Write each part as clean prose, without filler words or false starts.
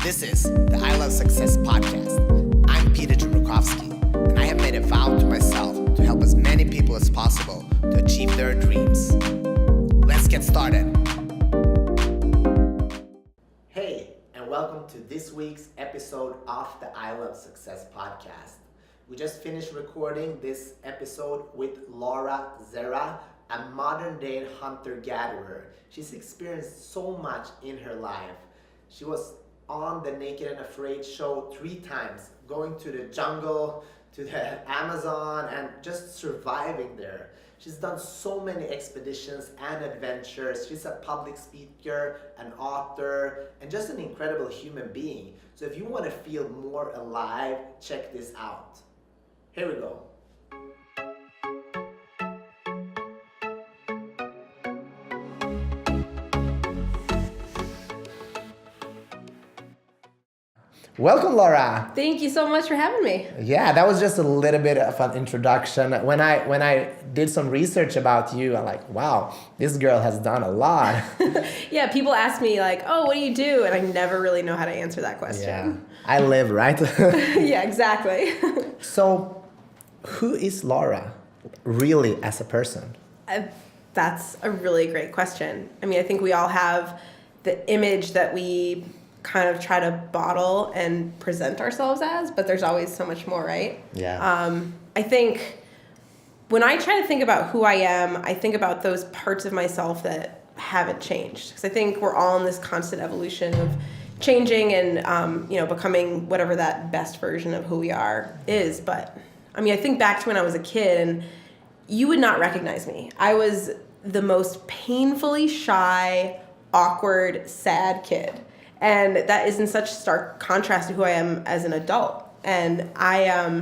This is the I Love Success podcast. I'm Peter Jabrukovsky, and I have made a vow to myself to help as many people as possible to achieve their dreams. Let's get started. Hey, and welcome to this week's episode of the I Love Success podcast. We just finished recording this episode with Laura Zerra, a modern-day hunter-gatherer. She's experienced so much in her life. She was on the Naked and Afraid show 3 times, going to the jungle, to the Amazon, and just surviving there. She's done so many expeditions and adventures. She's a public speaker, an author, and just an incredible human being. So if you want to feel more alive, check this out. Here we go. Welcome, Laura. Thank you so much for having me. Yeah, that was just a little bit of an introduction. When I did some research about you, I'm like, wow, this girl has done a lot. Yeah, people ask me like, oh, what do you do? And I never really know how to answer that question. Yeah, I live, right? Yeah, exactly. So, who is Laura really as a person? That's a really great question. I mean, I think we all have the image that we kind of try to bottle and present ourselves as, but there's always so much more, right? Yeah. I think when I try to think about who I am, I think about those parts of myself that haven't changed. Because I think we're all in this constant evolution of changing and, becoming whatever that best version of who we are is. But I mean, I think back to when I was a kid and you would not recognize me. I was the most painfully shy, awkward, sad kid. And that is in such stark contrast to who I am as an adult. And I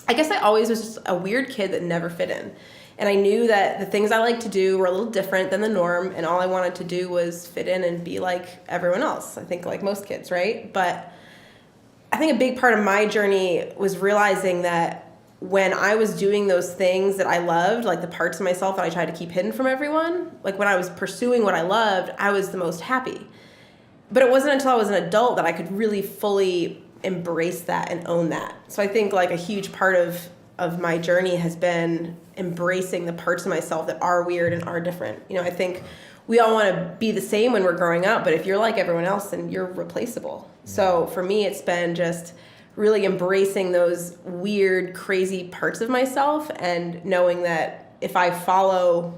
guess I always was just a weird kid that never fit in. And I knew that the things I liked to do were a little different than the norm, and all I wanted to do was fit in and be like everyone else. I think like most kids, right? But I think a big part of my journey was realizing that when I was doing those things that I loved, like the parts of myself that I tried to keep hidden from everyone, like when I was pursuing what I loved, I was the most happy. But it wasn't until I was an adult that I could really fully embrace that and own that. So I think like a huge part of my journey has been embracing the parts of myself that are weird and are different. You know, I think we all want to be the same when we're growing up, but if you're like everyone else, then you're replaceable. So for me, it's been just really embracing those weird, crazy parts of myself and knowing that if I follow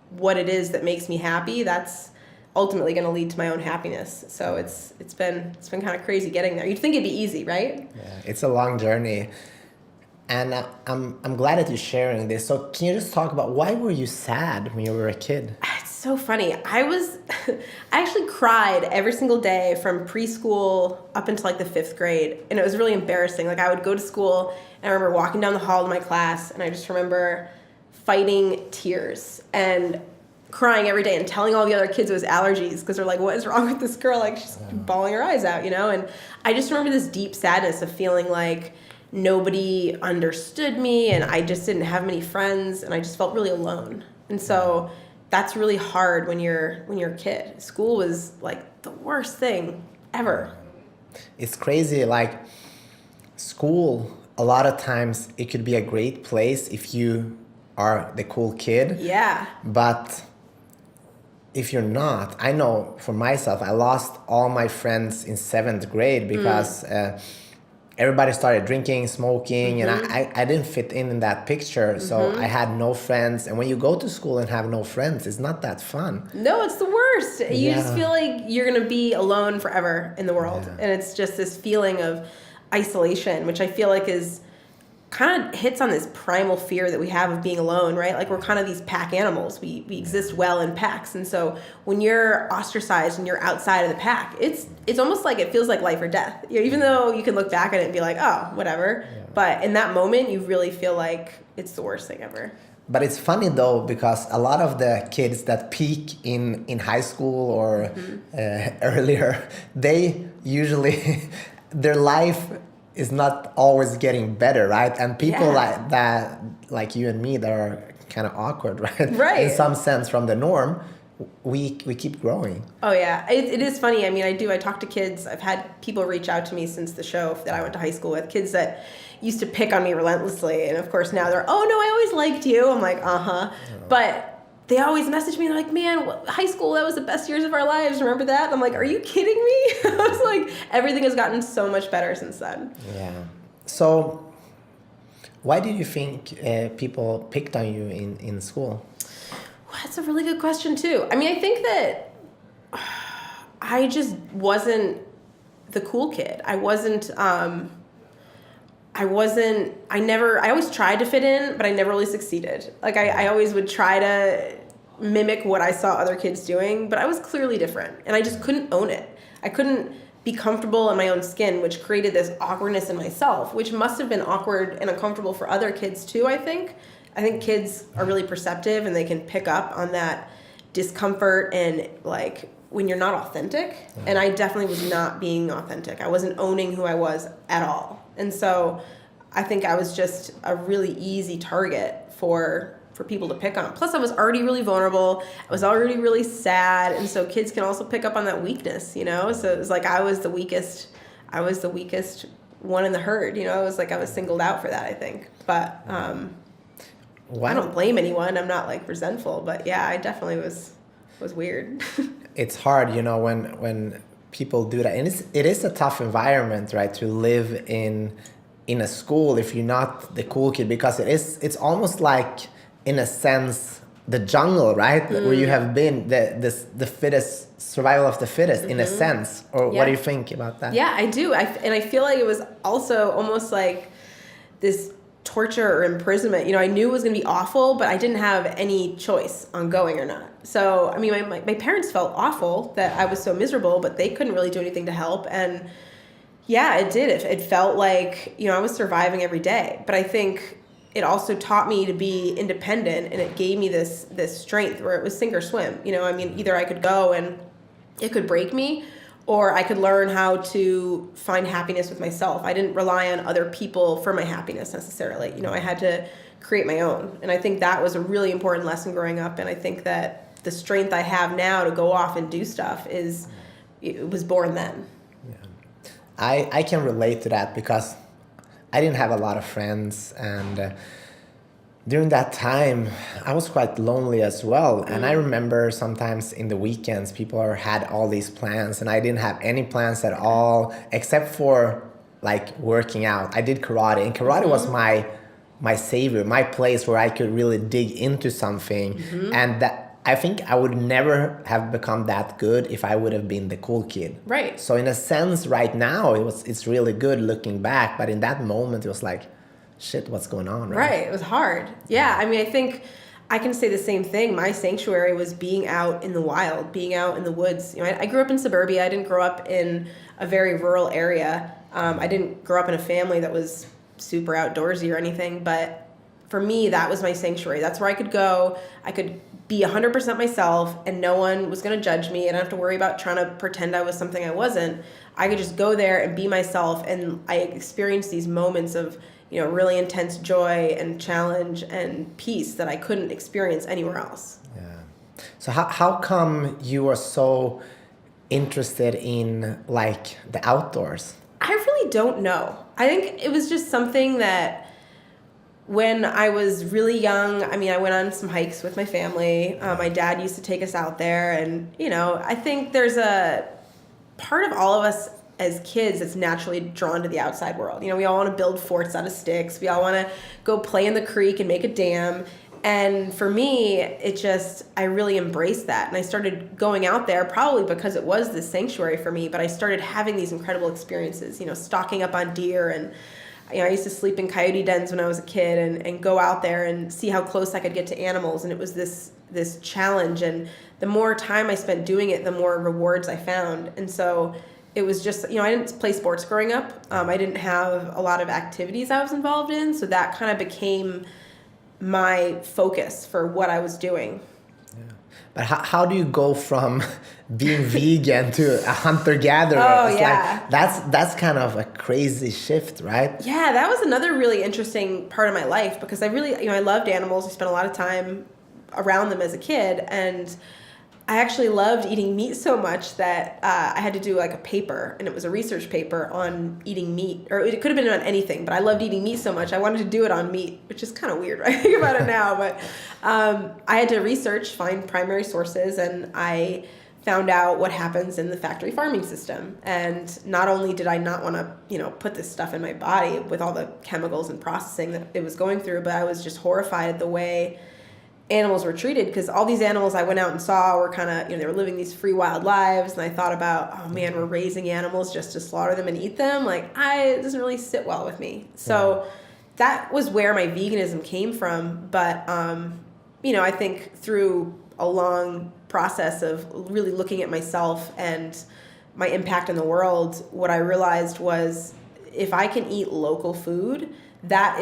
what it is that makes me happy, that's ultimately going to lead to my own happiness. So it's been kind of crazy getting there. You'd think it'd be easy, right? Yeah, it's a long journey, and I'm glad that you're sharing this. So can you just talk about why were you sad when you were a kid? It's so funny. I actually cried every single day from preschool up until like the 5th grade, and it was really embarrassing. Like I would go to school, and I remember walking down the hall to my class, and I just remember fighting tears and crying every day and telling all the other kids it was allergies because they're like, what is wrong with this girl? Like she's bawling her eyes out, you know? And I just remember this deep sadness of feeling like nobody understood me and I just didn't have many friends and I just felt really alone. And so that's really hard when you're a kid. School was like the worst thing ever. It's crazy. Like school, a lot of times it could be a great place if you are the cool kid. Yeah. But if you're not, I know for myself, I lost all my friends in 7th grade because everybody started drinking, smoking, and I didn't fit in that picture. So I had no friends. And when you go to school and have no friends, it's not that fun. No, it's the worst. You just feel like you're going to be alone forever in the world. Yeah. And it's just this feeling of isolation, which I feel like is kind of hits on this primal fear that we have of being alone, right? Like we're kind of these pack animals. We exist well in packs. And so when you're ostracized and you're outside of the pack, it's almost like it feels like life or death. You know, even though you can look back at it and be like, oh, whatever. Yeah. But in that moment, you really feel like it's the worst thing ever. But it's funny though, because a lot of the kids that peak in high school or earlier, they usually, their life is not always getting better, right? And people like that, like you and me, that are kind of awkward, right? Right. In some sense from the norm, we keep growing. Oh yeah, it is funny. I mean, I talk to kids. I've had people reach out to me since the show that I went to high school with, kids that used to pick on me relentlessly, and of course now they're, oh no, I always liked you. I'm like, but they always message me, they're like, man, high school, that was the best years of our lives, remember that? I'm like, are you kidding me? I was like, everything has gotten so much better since then. Yeah. So why did you think people picked on you in school? Well, that's a really good question too. I mean, I think that I just wasn't the cool kid. I always tried to fit in, but I never really succeeded. Like I always would try to mimic what I saw other kids doing, but I was clearly different and I just couldn't own it. I couldn't be comfortable in my own skin, which created this awkwardness in myself, which must have been awkward and uncomfortable for other kids too, I think. I think kids are really perceptive and they can pick up on that discomfort and like when you're not authentic. And I definitely was not being authentic. I wasn't owning who I was at all. And so I think I was just a really easy target for people to pick on. Plus I was already really vulnerable. I was already really sad. And so kids can also pick up on that weakness, you know? So it was like I was the weakest one in the herd, you know? It was like I was singled out for that, I think. But I don't blame anyone. I'm not like resentful, but yeah, I definitely was weird. It's hard, you know, when people do that. And it is a tough environment, right, to live in a school if you're not the cool kid, because it's almost like, in a sense, the jungle, right? Where you have been the fittest, survival of the fittest, in a sense. Or what do you think about that? Yeah, I do. And I feel like it was also almost like this torture or imprisonment. You know, I knew it was going to be awful, but I didn't have any choice on going or not. So, I mean, my parents felt awful that I was so miserable, but they couldn't really do anything to help. And yeah, it did. It felt like, you know, I was surviving every day. But I think it also taught me to be independent, and it gave me this strength where it was sink or swim. You know, I mean, either I could go and it could break me, or I could learn how to find happiness with myself. I didn't rely on other people for my happiness necessarily. You know, I had to create my own. And I think that was a really important lesson growing up. And I think that the strength I have now to go off and do stuff it was born then. Yeah. I can relate to that because I didn't have a lot of friends, and during that time I was quite lonely as well. And I remember sometimes in the weekends people had all these plans and I didn't have any plans at all except for like working out. I did karate, and karate was my savior, my place where I could really dig into something. And that I think I would never have become that good if I would have been the cool kid. Right. So in a sense, right now, it's really good looking back. But in that moment, it was like, shit, what's going on? Right. It was hard. Yeah. I mean, I think I can say the same thing. My sanctuary was being out in the wild, being out in the woods. You know, I grew up in suburbia. I didn't grow up in a very rural area. I didn't grow up in a family that was super outdoorsy or anything. But for me, that was my sanctuary. That's where I could go. I could be 100% myself, and no one was going to judge me. I didn't have to worry about trying to pretend I was something I wasn't. I could just go there and be myself, and I experienced these moments of, you know, really intense joy and challenge and peace that I couldn't experience anywhere else. Yeah. So how come you are so interested in like the outdoors? I really don't know. I think it was just something that when I was really young, I mean, I went on some hikes with my family. My dad used to take us out there, and, you know, I think there's a part of all of us as kids that's naturally drawn to the outside world. You know, we all want to build forts out of sticks. We all want to go play in the creek and make a dam. And for me, I really embraced that. And I started going out there probably because it was this sanctuary for me, but I started having these incredible experiences, you know, stocking up on deer. And you know, I used to sleep in coyote dens when I was a kid and go out there and see how close I could get to animals. And it was this challenge. And the more time I spent doing it, the more rewards I found. And so it was just, you know, I didn't play sports growing up. I didn't have a lot of activities I was involved in. So that kind of became my focus for what I was doing. Yeah. But how do you go from being vegan to a hunter-gatherer? Oh, it's yeah. Like, that's kind of a crazy shift, right? Yeah, that was another really interesting part of my life because I really, you know, I loved animals. I spent a lot of time around them as a kid. And I actually loved eating meat so much that I had to do like a paper, and it was a research paper on eating meat, or it could have been on anything, but I loved eating meat so much I wanted to do it on meat, which is kind of weird when I think about it now. But I had to find primary sources, and I found out what happens in the factory farming system. And not only did I not want to, put this stuff in my body with all the chemicals and processing that it was going through, but I was just horrified at the way animals were treated, because all these animals I went out and saw were kind of, they were living these free wild lives. And I thought about, oh man, we're raising animals just to slaughter them and eat them. Like, it doesn't really sit well with me. So that was where my veganism came from. But, I think through a long process of really looking at myself and my impact in the world, what I realized was, if I can eat local food, that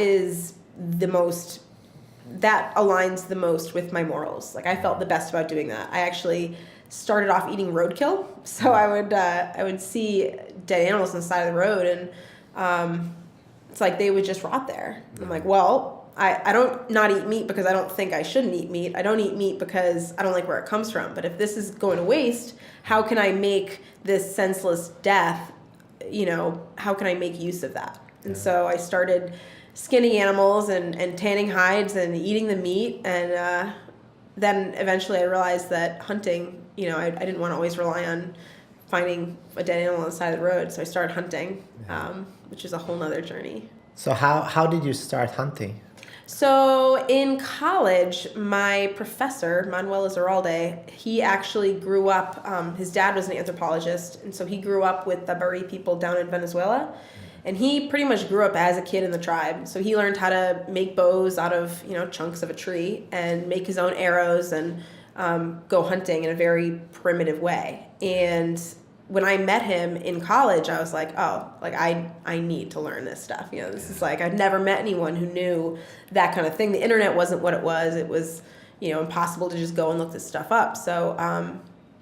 aligns the most with my morals. Like, I felt the best about doing that. I actually started off eating roadkill. So I would see dead animals on the side of the road, and it's like they would just rot there. I'm like, well, I don't not eat meat because I don't think I shouldn't eat meat. I don't eat meat because I don't like where it comes from. But if this is going to waste, how can I make this senseless death, how can I make use of that? And so I started skinning animals and tanning hides and eating the meat. And then eventually I realized that hunting, I didn't want to always rely on finding a dead animal on the side of the road. So I started hunting, which is a whole nother journey. So how did you start hunting? So in college, my professor, Manuel Zerra, he actually grew up, his dad was an anthropologist, and so he grew up with the Bari people down in Venezuela. And he pretty much grew up as a kid in the tribe. So he learned how to make bows out of, chunks of a tree, and make his own arrows, and go hunting in a very primitive way. And when I met him in college, I was like, I need to learn this stuff. This is like, I'd never met anyone who knew that kind of thing. The internet wasn't what it was. It was, impossible to just go and look this stuff up. So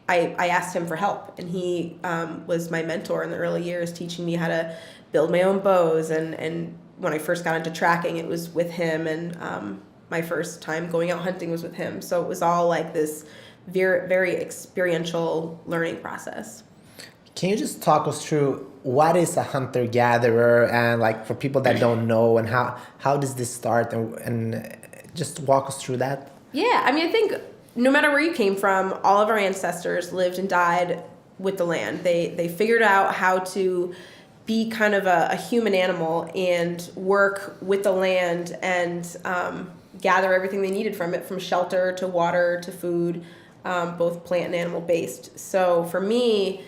I asked him for help, and he was my mentor in the early years, teaching me how to build my own bows. And when I first got into tracking, it was with him, and my first time going out hunting was with him. So it was all like this very, very experiential learning process. Can you just talk us through what is a hunter-gatherer, and like for people that don't know, and how does this start, and just walk us through that? Yeah, I think no matter where you came from, all of our ancestors lived and died with the land. They figured out how to be kind of a human animal and work with the land and gather everything they needed from it, from shelter to water to food, both plant and animal based. So for me,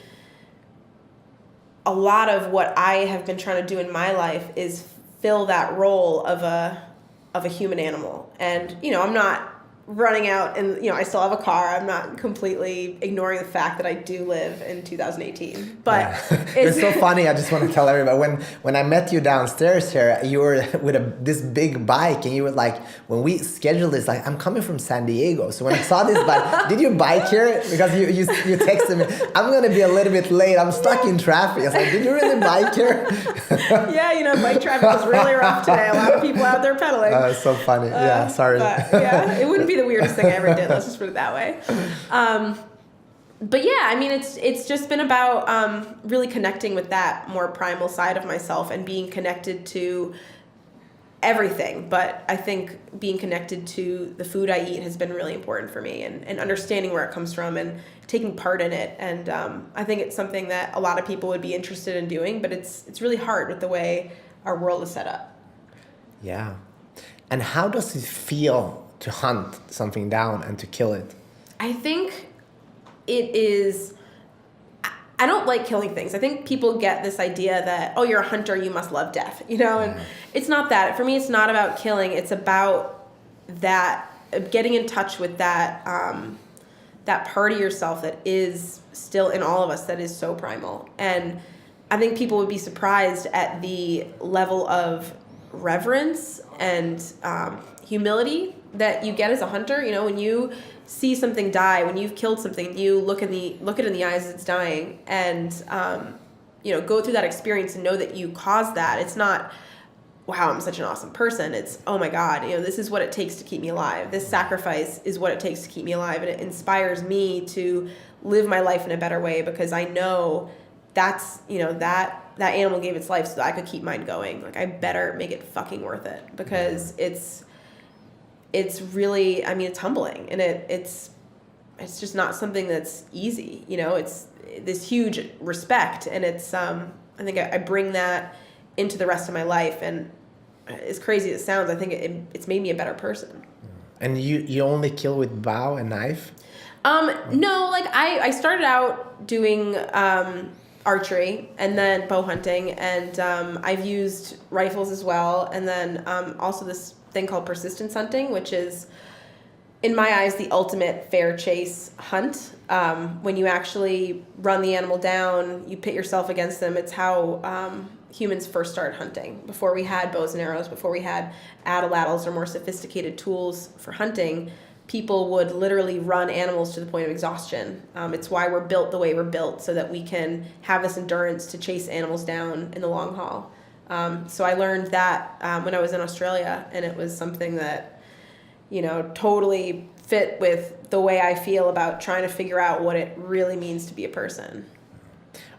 a lot of what I have been trying to do in my life is fill that role of a human animal. And, I'm not running out and, I still have a car. I'm not completely ignoring the fact that I do live in 2018. But it's so funny. I just want to tell everybody, when I met you downstairs here, you were with this big bike, and you were like, when we scheduled this, like, I'm coming from San Diego. So when I saw this bike, did you bike here? Because you texted me, I'm going to be a little bit late. I'm stuck in traffic. I was like, did you really bike here? Yeah, bike traffic was really rough today. A lot of people out there pedaling. It's so funny. Yeah, sorry. But, it wouldn't be the weirdest thing I ever did. Let's just put it that way. But yeah, it's just been about really connecting with that more primal side of myself and being connected to everything. But I think being connected to the food I eat has been really important for me, and understanding where it comes from and taking part in it. And I think it's something that a lot of people would be interested in doing, but it's really hard with the way our world is set up. Yeah. And how does it feel to hunt something down and to kill it? I think it is, I don't like killing things. I think people get this idea that, oh, you're a hunter, you must love death, and it's not that. For me, it's not about killing. It's about that, getting in touch with that, that part of yourself that is still in all of us, that is so primal. And I think people would be surprised at the level of reverence and humility that you get as a hunter. When you see something die, when you've killed something, you look it in the eyes as it's dying, and go through that experience and know that you caused that. It's not, wow, I'm such an awesome person. It's, oh my God, this is what it takes to keep me alive. This sacrifice is what it takes to keep me alive. And it inspires me to live my life in a better way, because I know that's, that animal gave its life so that I could keep mine going. Like, I better make it fucking worth it, because it's really, it's humbling, and it's just not something that's easy. It's this huge respect, and it's, I think I bring that into the rest of my life, and as crazy as it sounds, I think it's made me a better person. And you only kill with bow and knife? No, like I started out doing archery and then bow hunting, and I've used rifles as well, and then also this thing called persistence hunting, which is, in my eyes, the ultimate fair chase hunt. When you actually run the animal down, you pit yourself against them. It's how humans first started hunting. Before we had bows and arrows, before we had atlatls or more sophisticated tools for hunting, people would literally run animals to the point of exhaustion. It's why we're built the way we're built, so that we can have this endurance to chase animals down in the long haul. So I learned that when I was in Australia, and it was something that, totally fit with the way I feel about trying to figure out what it really means to be a person.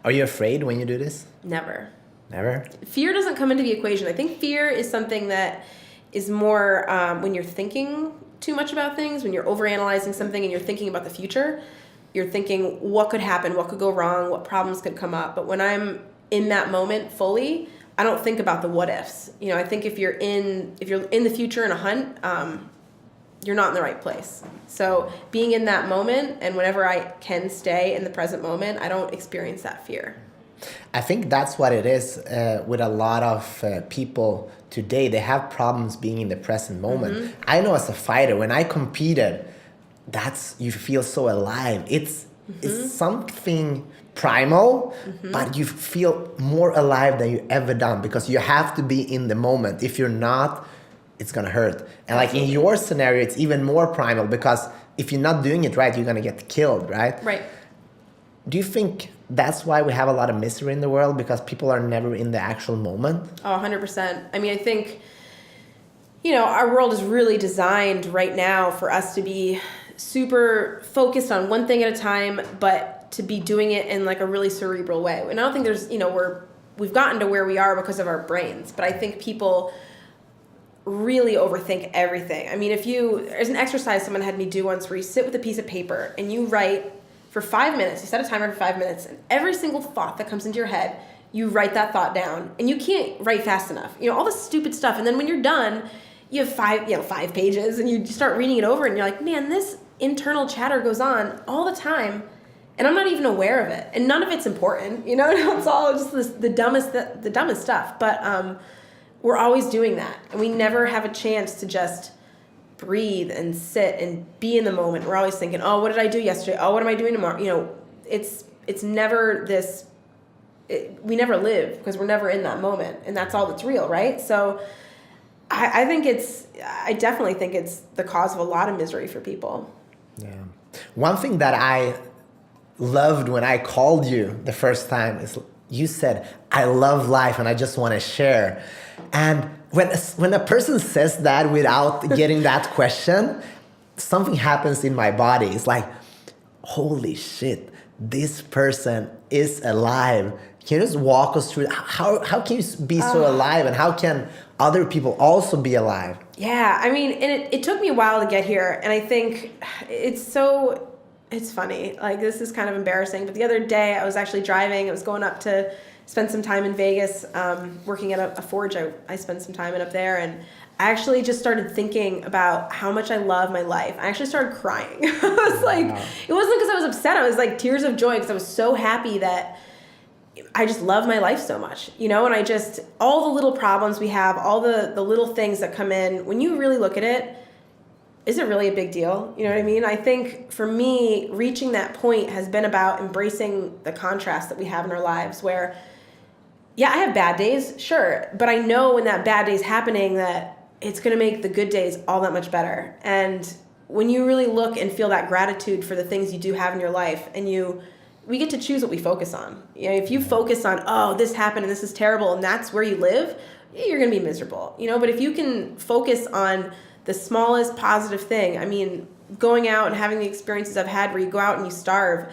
Are you afraid when you do this? Never. Never? Fear doesn't come into the equation. I think fear is something that is more when you're thinking too much about things, when you're overanalyzing something and you're thinking about the future. You're thinking, what could happen, what could go wrong, what problems could come up. But when I'm in that moment fully, I don't think about the what ifs. I think if you're in the future in a hunt, you're not in the right place. So being in that moment, and whenever I can stay in the present moment, I don't experience that fear. I think that's what it is with a lot of people today. They have problems being in the present moment. Mm-hmm. I know as a fighter, when I competed, you feel so alive. It's something primal, but you feel more alive than you ever done, because you have to be in the moment. If you're not, it's gonna hurt. And like in your scenario, it's even more primal, because if you're not doing it right, you're gonna get killed, right? Right. Do you think that's why we have a lot of misery in the world, because people are never in the actual moment? Oh, 100%. I think, our world is really designed right now for us to be super focused on one thing at a time, but to be doing it in like a really cerebral way. And I don't think there's, we've gotten to where we are because of our brains, but I think people really overthink everything. There's an exercise someone had me do once where you sit with a piece of paper and you write for 5 minutes. You set a timer for 5 minutes, and every single thought that comes into your head, you write that thought down, and you can't write fast enough. All the stupid stuff. And then when you're done, you have 5 pages, and you start reading it over, and you're like, man, this internal chatter goes on all the time, and I'm not even aware of it. And none of it's important. It's all just the dumbest stuff. But we're always doing that, and we never have a chance to just breathe and sit and be in the moment. We're always thinking, oh, what did I do yesterday? Oh, what am I doing tomorrow? It's never this, we never live, because we're never in that moment, and that's all that's real, right? So I definitely think it's the cause of a lot of misery for people. Yeah. One thing that I loved when I called you the first time is you said, I love life and I just want to share. And when a person says that without getting that question, something happens in my body. It's like, holy shit, this person is alive. Can you just walk us through how can you be so alive, and how can other people also be alive? Yeah, and it took me a while to get here, and I think it's funny. Like, this is kind of embarrassing, but the other day I was actually driving. I was going up to spend some time in Vegas, working at a forge. I spent some time up there, and I actually just started thinking about how much I love my life. I actually started crying. I was like, it wasn't because I was upset. I was like tears of joy, because I was so happy that I just love my life so much, and all the little problems we have, all the little things that come in, when you really look at it, is it really a big deal? You know what I mean? I think for me, reaching that point has been about embracing the contrast that we have in our lives, where, yeah, I have bad days, sure, but I know when that bad day's happening that it's going to make the good days all that much better. And when you really look and feel that gratitude for the things you do have in your life, and we get to choose what we focus on. If you focus on, oh, this happened and this is terrible, and that's where you live, you're going to be miserable, but if you can focus on the smallest positive thing, I mean, going out and having the experiences I've had where you go out and you starve,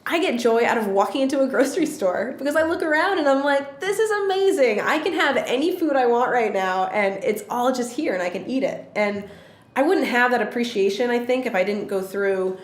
I get joy out of walking into a grocery store because I look around and I'm like, this is amazing. I can have any food I want right now and it's all just here and I can eat it. And I wouldn't have that appreciation, I think, if I didn't go through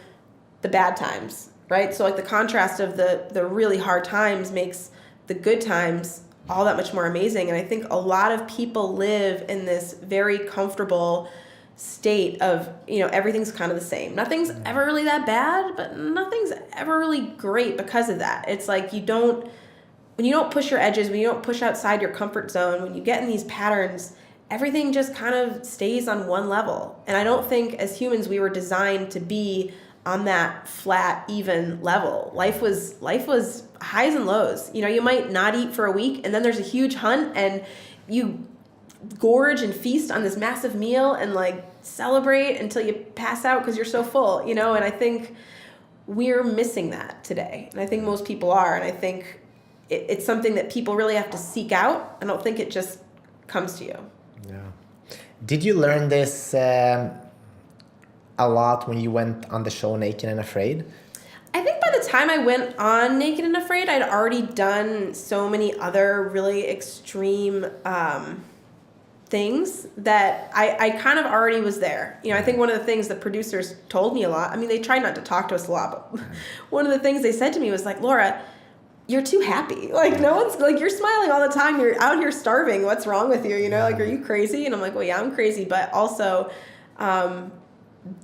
the bad times, right? So like the contrast of the really hard times makes the good times all that much more amazing. And I think a lot of people live in this very comfortable state of, everything's kind of the same. Nothing's ever really that bad, but nothing's ever really great because of that. It's like when you don't push your edges, when you don't push outside your comfort zone, when you get in these patterns, everything just kind of stays on one level. And I don't think as humans we were designed to be on that flat, even level. Life was highs and lows. You might not eat for a week and then there's a huge hunt and you gorge and feast on this massive meal and like celebrate until you pass out because you're so full, and I think we're missing that today. And I think most people are. And I think it's something that people really have to seek out. I don't think it just comes to you. Yeah. Did you learn this a lot when you went on the show Naked and Afraid? I think by the time I went on Naked and Afraid, I'd already done so many other really extreme things that I kind of already was there. I think one of the things the producers told me a lot, I mean, they tried not to talk to us a lot, but one of the things they said to me was like, Laura, you're too happy. Like, no one's like, you're smiling all the time. You're out here starving. What's wrong with you? Like, are you crazy? And I'm like, well, yeah, I'm crazy. But also,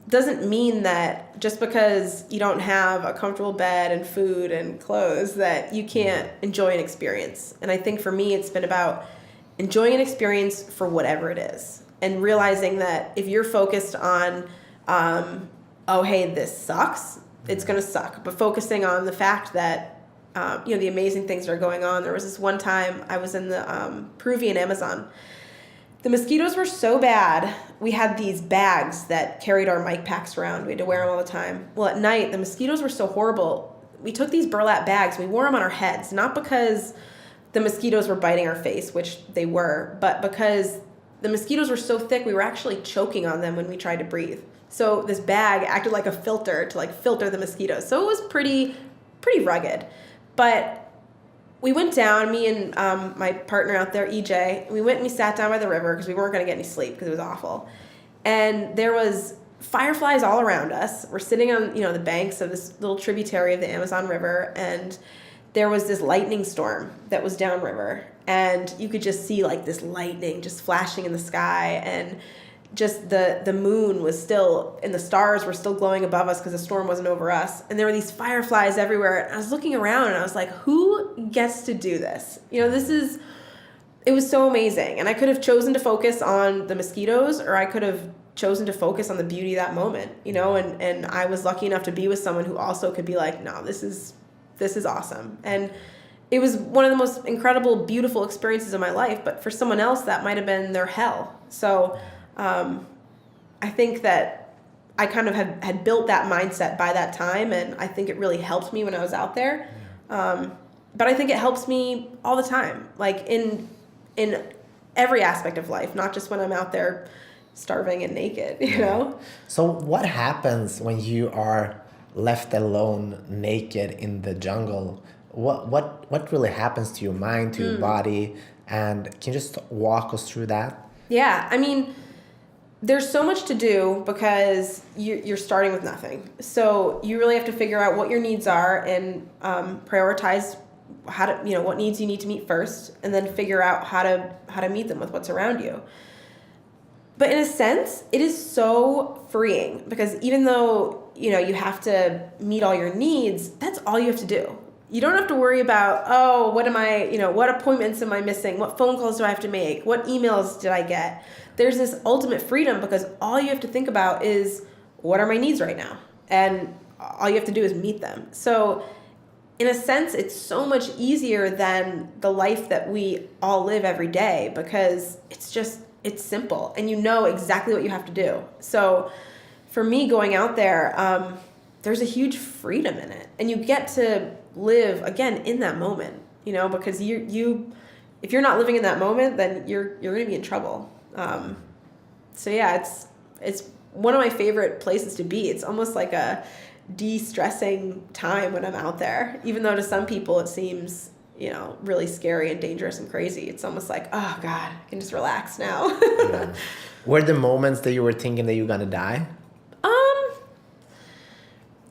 doesn't mean that just because you don't have a comfortable bed and food and clothes that you can't enjoy an experience. And I think for me, it's been about enjoying an experience for whatever it is and realizing that if you're focused on, oh, hey, this sucks, it's going to suck. But focusing on the fact that, the amazing things that are going on. There was this one time I was in the Peruvian Amazon. The mosquitoes were so bad, we had these bags that carried our mic packs around. We had to wear them all the time. Well, at night, the mosquitoes were so horrible. We took these burlap bags, we wore them on our heads, not because the mosquitoes were biting our face, which they were, but because the mosquitoes were so thick, we were actually choking on them when we tried to breathe. So this bag acted like a filter to like filter the mosquitoes. So it was pretty rugged. But we went down, me and my partner out there, EJ, we went and we sat down by the river because we weren't going to get any sleep because it was awful. And there was fireflies all around us. We're sitting on, the banks of this little tributary of the Amazon River, and there was this lightning storm that was downriver. And you could just see like this lightning just flashing in the sky, and just the moon was still, and the stars were still glowing above us because the storm wasn't over us. And there were these fireflies everywhere. And I was looking around and I was like, who gets to do this? It was so amazing. And I could have chosen to focus on the mosquitoes, or I could have chosen to focus on the beauty of that moment, and I was lucky enough to be with someone who also could be like, no, this is awesome. And it was one of the most incredible, beautiful experiences of my life. But for someone else, that might have been their hell. So I think that I kind of had built that mindset by that time, and I think it really helped me when I was out there. But I think it helps me all the time, like in every aspect of life, not just when I'm out there starving and naked, So what happens when you are left alone, naked in the jungle? What really happens to your mind, to your body? And can you just walk us through that? Yeah, I mean, there's so much to do because you're starting with nothing. So you really have to figure out what your needs are and prioritize how to, what needs you need to meet first, and then figure out how to meet them with what's around you. But in a sense, it is so freeing because even though, you have to meet all your needs, that's all you have to do. You don't have to worry about, what appointments am I missing? What phone calls do I have to make? What emails did I get? There's this ultimate freedom because all you have to think about is, what are my needs right now? And all you have to do is meet them. So in a sense, it's so much easier than the life that we all live every day because it's simple and you know exactly what you have to do. So for me going out there, there's a huge freedom in it, and you get to live again in that moment, because you if you're not living in that moment, then you're going to be in trouble. So yeah, it's one of my favorite places to be. It's almost like a de-stressing time when I'm out there, even though to some people it seems, really scary and dangerous and crazy. It's almost like, oh God, I can just relax now. Yeah. Were the moments that you were thinking that you were gonna die?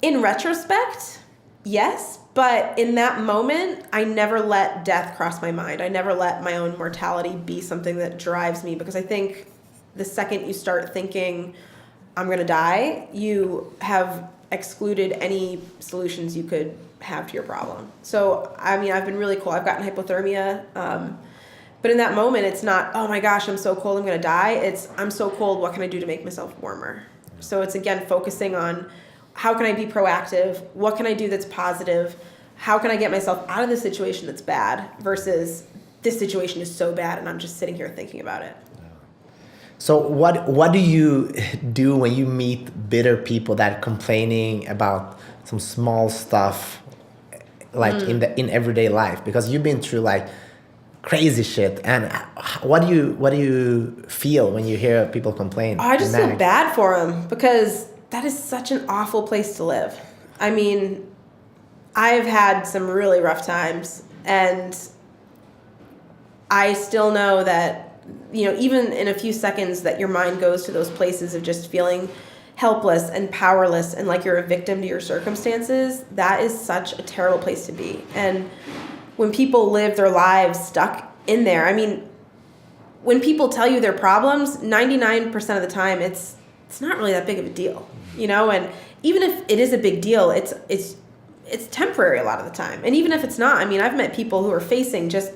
In retrospect, yes, but in that moment, I never let death cross my mind. I never let my own mortality be something that drives me, because I think the second you start thinking, I'm going to die, you have excluded any solutions you could have to your problem. So, I've been really cool. I've gotten hypothermia, but in that moment, it's not, oh my gosh, I'm so cold, I'm going to die. It's, I'm so cold, what can I do to make myself warmer? So it's, again, focusing on how can I be proactive? What can I do that's positive? How can I get myself out of this situation that's bad versus this situation is so bad and I'm just sitting here thinking about it. So what do you do when you meet bitter people that are complaining about some small stuff, like in everyday life? Because you've been through like crazy shit, and what do you feel when you hear people complain? Oh, I just feel bad for them, because that is such an awful place to live. I mean, I've had some really rough times, and I still know that, even in a few seconds that your mind goes to those places of just feeling helpless and powerless and like you're a victim to your circumstances, that is such a terrible place to be. And when people live their lives stuck in there, when people tell you their problems, 99% of the time, it's not really that big of a deal, and even if it is a big deal, it's temporary a lot of the time. And even if it's not, I've met people who are facing just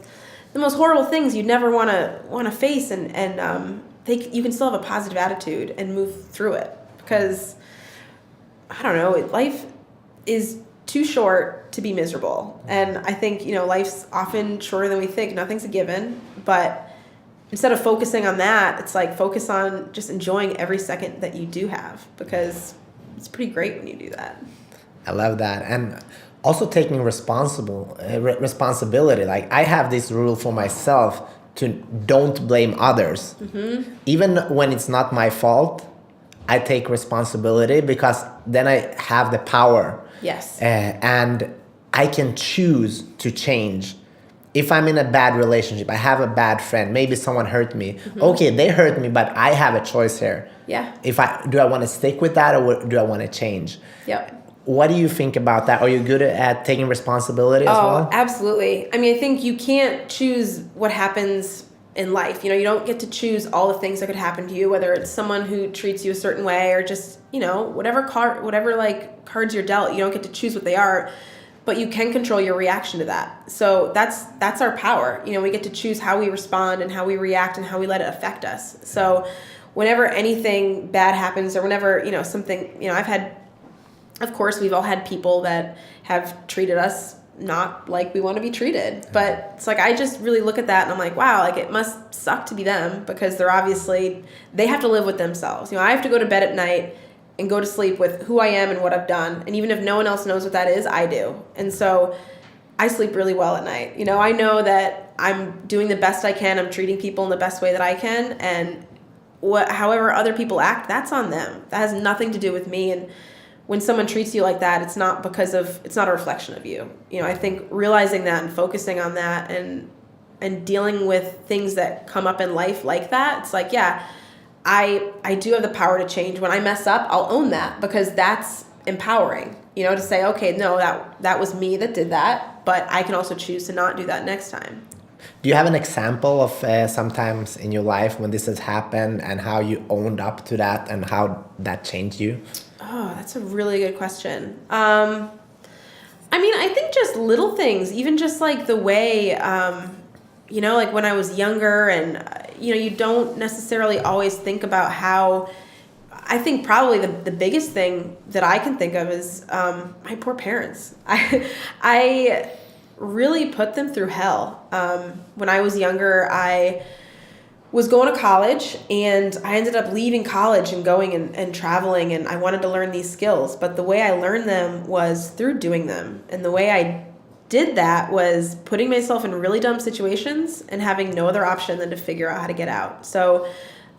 the most horrible things you'd never want to face, and you can still have a positive attitude and move through it, because I don't know, life is too short to be miserable. And I think, life's often shorter than we think. Nothing's a given, but instead of focusing on that, it's like focus on just enjoying every second that you do have, because it's pretty great when you do that. I love that. And also taking responsibility. Like, I have this rule for myself to don't blame others. Mm-hmm. Even when it's not my fault, I take responsibility, because then I have the power. Yes. And I can choose to change. If I'm in a bad relationship, I have a bad friend, maybe someone hurt me. Mm-hmm. Okay, they hurt me, but I have a choice here. Yeah. Do I want to stick with that, or do I want to change? Yep. What do you think about that? Are you good at taking responsibility as well? Oh, absolutely. I think you can't choose what happens in life. You don't get to choose all the things that could happen to you, whether it's someone who treats you a certain way, or just, whatever cards you're dealt, you don't get to choose what they are, but you can control your reaction to that. So that's our power. We get to choose how we respond and how we react and how we let it affect us. So whenever anything bad happens, or whenever, something, of course, we've all had people that have treated us not like we want to be treated. But it's like, I just really look at that and I'm like, wow, like it must suck to be them, because they have to live with themselves. I have to go to bed at night and go to sleep with who I am and what I've done. And even if no one else knows what that is, I do. And so I sleep really well at night. I know that I'm doing the best I can. I'm treating people in the best way that I can. And however other people act, that's on them. That has nothing to do with me. And when someone treats you like that, it's not a reflection of you. I think realizing that and focusing on that and dealing with things that come up in life like that, it's like, yeah, I do have the power to change. When I mess up, I'll own that, because that's empowering, to say, okay, no, that was me that did that, but I can also choose to not do that next time. Do you have an example of sometimes in your life when this has happened and how you owned up to that and how that changed you? Oh, that's a really good question. I think just little things, even just like the way, like when I was younger, and, you don't necessarily always think about how. I think probably the biggest thing that I can think of is my poor parents. I really put them through hell. When I was younger, I was going to college, and I ended up leaving college and going and traveling, and I wanted to learn these skills. But the way I learned them was through doing them. And the way I did that was putting myself in really dumb situations and having no other option than to figure out how to get out. So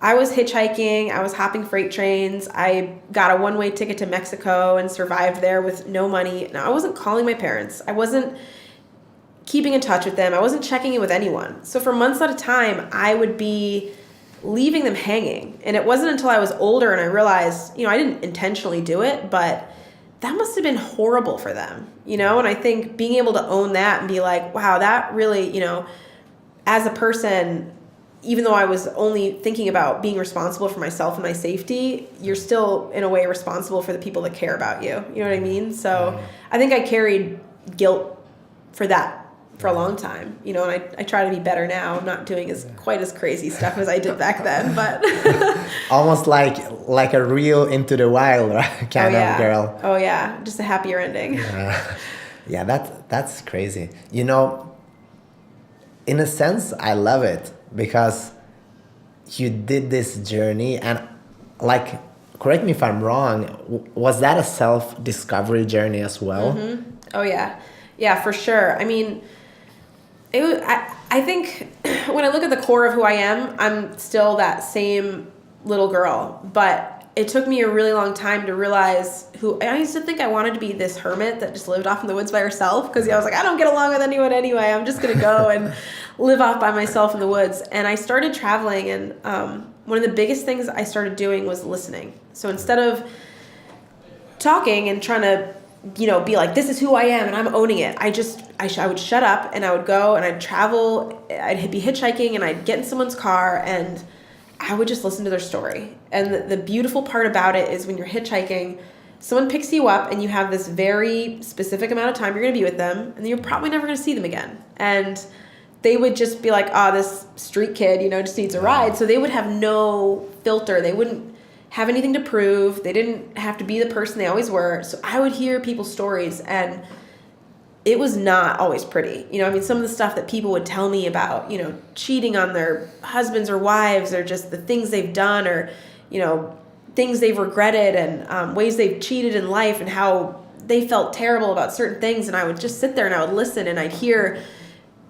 I was hitchhiking, I was hopping freight trains, I got a one-way ticket to Mexico and survived there with no money. Now, I wasn't calling my parents. I wasn't keeping in touch with them. I wasn't checking in with anyone. So for months at a time, I would be leaving them hanging. And it wasn't until I was older and I realized, I didn't intentionally do it, but that must have been horrible for them, And I think being able to own that and be like, wow, that really, as a person, even though I was only thinking about being responsible for myself and my safety, you're still in a way responsible for the people that care about you. You know what I mean? So I think I carried guilt for that for a long time, and I try to be better now. I'm not doing quite as crazy stuff as I did back then, but almost like a real Into the Wild kind of girl. Oh yeah, just a happier ending. Yeah, that's crazy. In a sense, I love it because you did this journey, and correct me if I'm wrong, was that a self-discovery journey as well? Mm-hmm. Oh yeah, for sure. I mean, I think when I look at the core of who I am, I'm still that same little girl. But it took me a really long time to realize I used to think I wanted to be this hermit that just lived off in the woods by herself, because I was like, I don't get along with anyone anyway. I'm just going to go and live off by myself in the woods. And I started traveling, and one of the biggest things I started doing was listening. So instead of talking and trying to be like, this is who I am and I'm owning it, I would shut up and I would go and I'd travel. I'd be hitchhiking and I'd get in someone's car and I would just listen to their story. And the beautiful part about it is when you're hitchhiking, someone picks you up and you have this very specific amount of time you're going to be with them, and then you're probably never going to see them again. And they would just be like, this street kid, just needs a ride. So they would have no filter. They wouldn't have anything to prove. They didn't have to be the person they always were. So I would hear people's stories, and it was not always pretty. Some of the stuff that people would tell me about, cheating on their husbands or wives, or just the things they've done, or, things they've regretted, and ways they've cheated in life, and how they felt terrible about certain things. And I would just sit there and I would listen, and I'd hear